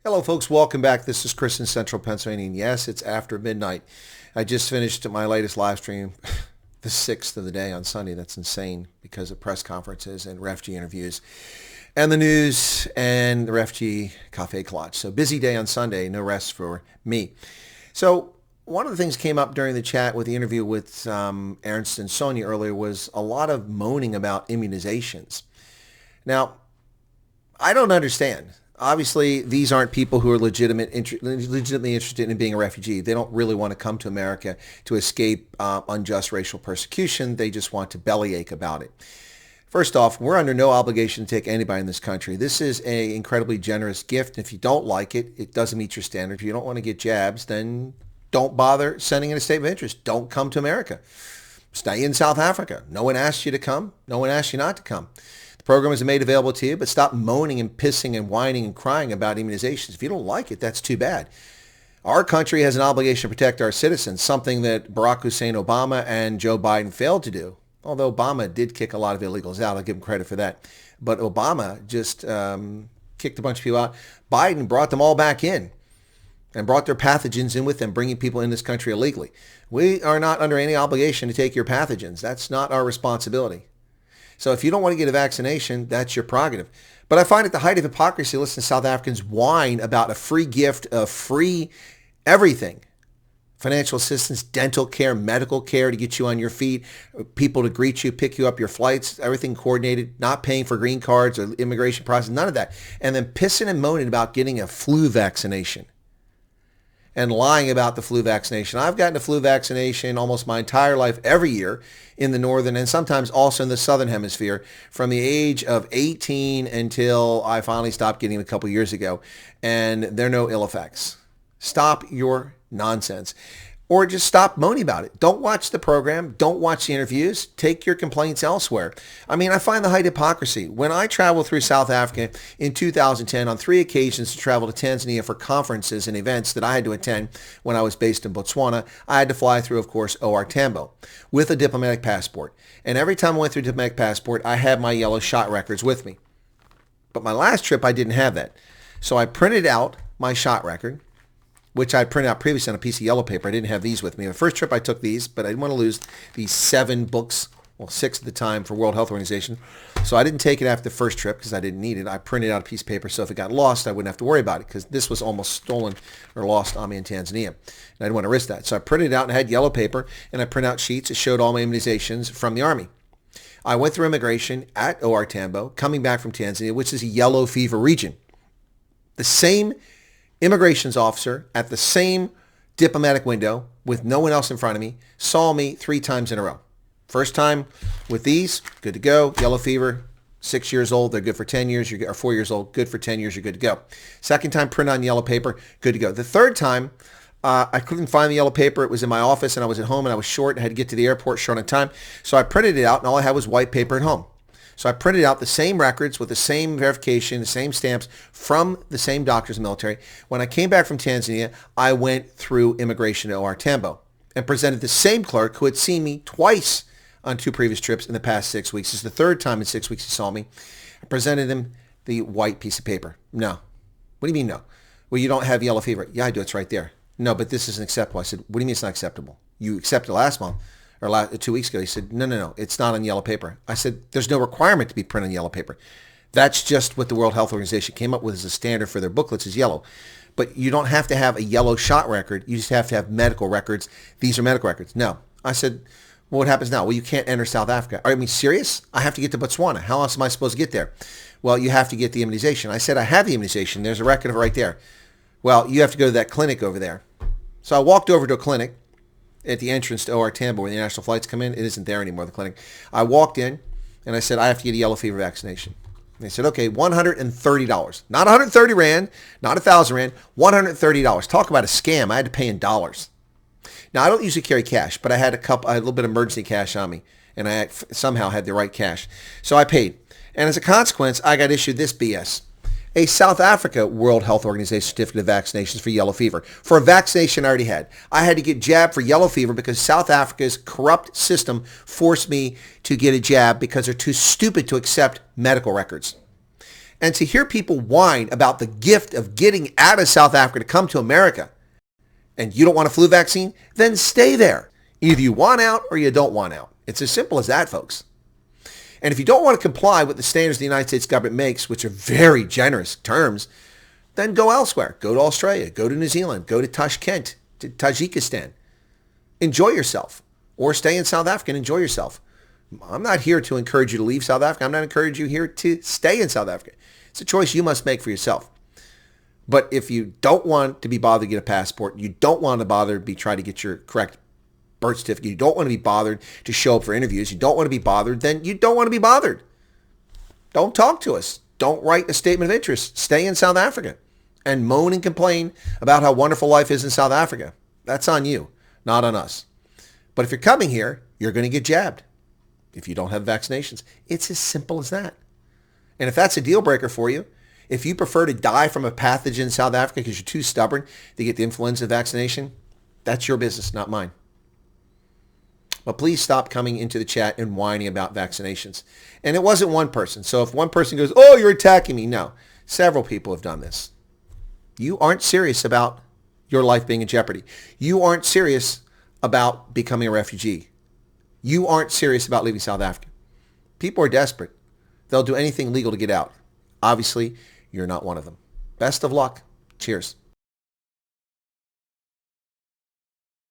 Hello, folks. Welcome back. This is Chris in Central Pennsylvania. And yes, it's after midnight. I just finished my latest live stream, the 6th of the day on Sunday. That's insane because of press conferences and refugee interviews and the news and the refugee cafe collage. So busy day on Sunday, no rest for me. So one of the things came up during the chat with the interview with Ernst and Sonia earlier was a lot of moaning about immunizations. Now, I don't understand. Obviously, these aren't people who are legitimately interested in being a refugee. They don't really want to come to America to escape unjust racial persecution. They just want to bellyache about it. First off, we're under no obligation to take anybody in this country. This is an incredibly generous gift. If you don't like it, it doesn't meet your standards. If you don't want to get jabs, then don't bother sending in a statement of interest. Don't come to America. Stay in South Africa. No one asked you to come. No one asked you not to come. The program is made available to you, but stop moaning and pissing and whining and crying about immunizations. If you don't like it, that's too bad. Our country has an obligation to protect our citizens, something that Barack Hussein Obama and Joe Biden failed to do. Although Obama did kick a lot of illegals out. I'll give him credit for that. But Obama just kicked a bunch of people out. Biden brought them all back in and brought their pathogens in with them, bringing people in this country illegally. We are not under any obligation to take your pathogens. That's not our responsibility. So if you don't want to get a vaccination, that's your prerogative. But I find it the height of hypocrisy to listen to South Africans whine about a free gift of free everything. Financial assistance, dental care, medical care to get you on your feet, people to greet you, pick you up, your flights, everything coordinated, not paying for green cards or immigration process, none of that. And then pissing and moaning about getting a flu vaccination and lying about the flu vaccination. I've gotten a flu vaccination almost my entire life, every year in the northern and sometimes also in the southern hemisphere, from the age of 18 until I finally stopped getting it a couple years ago. And there are no ill effects. Stop your nonsense. Or just stop moaning about it. Don't watch the program. Don't watch the interviews. Take your complaints elsewhere. I mean, I find the height of hypocrisy. When I traveled through South Africa in 2010 on 3 occasions to travel to Tanzania for conferences and events that I had to attend when I was based in Botswana, I had to fly through, of course, OR Tambo with a diplomatic passport. And every time I went through diplomatic passport, I had my yellow shot records with me. But my last trip, I didn't have that. So I printed out my shot record, which I printed out previously on a piece of yellow paper. I didn't have these with me. The first trip I took these, but I didn't want to lose these 7 books, well, 6 at the time for World Health Organization. So I didn't take it after the first trip because I didn't need it. I printed out a piece of paper so if it got lost, I wouldn't have to worry about it because this was almost stolen or lost on me in Tanzania. And I didn't want to risk that. So I printed it out and I had yellow paper and I printed out sheets that showed all my immunizations from the Army. I went through immigration at OR Tambo, coming back from Tanzania, which is a yellow fever region. The same immigrations officer at the same diplomatic window with no one else in front of me saw me 3 times in a row. First time with these, good to go. Yellow fever, 6 years old, they're good for 10 years, or 4 years old, good for 10 years, you're good to go. Second time, print on yellow paper, good to go. The third time, I couldn't find the yellow paper. It was in my office and I was at home and I was short and had to get to the airport short on time. So I printed it out and all I had was white paper at home. So I printed out the same records with the same verification, the same stamps from the same doctors in the military. When I came back from Tanzania, I went through immigration to OR Tambo and presented the same clerk who had seen me twice on 2 previous trips in the past 6 weeks. This is the third time in 6 weeks he saw me. I presented him the white piece of paper. No. What do you mean no? Well, you don't have yellow fever. Yeah, I do. It's right there. No, but this isn't acceptable. I said, what do you mean it's not acceptable? You accepted last month. Or 2 weeks ago, he said, no, it's not on yellow paper. I said, there's no requirement to be printed on yellow paper. That's just what the World Health Organization came up with as a standard for their booklets is yellow. But you don't have to have a yellow shot record. You just have to have medical records. These are medical records. No. I said, well, what happens now? Well, you can't enter South Africa. Are you serious? I have to get to Botswana. How else am I supposed to get there? Well, you have to get the immunization. I said, I have the immunization. There's a record of it right there. Well, you have to go to that clinic over there. So I walked over to a clinic at the entrance to OR Tambo where the international flights come in. It isn't there anymore, the clinic. I walked in and I said, I have to get a yellow fever vaccination. And they said, okay, $130. Not 130 Rand, not 1,000 Rand, $130. Talk about a scam. I had to pay in dollars. Now, I don't usually carry cash, but I had a little bit of emergency cash on me, and I somehow had the right cash. So I paid. And as a consequence, I got issued this BS. A South Africa World Health Organization certificate of vaccinations for yellow fever for a vaccination I already had. I had to get jabbed for yellow fever because South Africa's corrupt system forced me to get a jab because they're too stupid to accept medical records. And to hear people whine about the gift of getting out of South Africa to come to America, and you don't want a flu vaccine, then stay there. Either you want out or you don't want out. It's as simple as that, folks. And if you don't want to comply with the standards the United States government makes, which are very generous terms, then go elsewhere. Go to Australia. Go to New Zealand. Go to Tashkent, to Tajikistan. Enjoy yourself. Or stay in South Africa and enjoy yourself. I'm not here to encourage you to leave South Africa. I'm not encouraging you here to stay in South Africa. It's a choice you must make for yourself. But if you don't want to be bothered to get a passport, you don't want to bother to try to get your correct birth certificate, you don't want to be bothered to show up for interviews, you don't want to be bothered, then you don't want to be bothered. Don't talk to us. Don't write a statement of interest. Stay in South Africa and moan and complain about how wonderful life is in South Africa. That's on you, not on us. But if you're coming here, you're going to get jabbed if you don't have vaccinations. It's as simple as that. And if that's a deal breaker for you, if you prefer to die from a pathogen in South Africa because you're too stubborn to get the influenza vaccination, that's your business, not mine. But please stop coming into the chat and whining about vaccinations. And it wasn't one person. So if one person goes, oh, you're attacking me. No, several people have done this. You aren't serious about your life being in jeopardy. You aren't serious about becoming a refugee. You aren't serious about leaving South Africa. People are desperate. They'll do anything legal to get out. Obviously, you're not one of them. Best of luck. Cheers.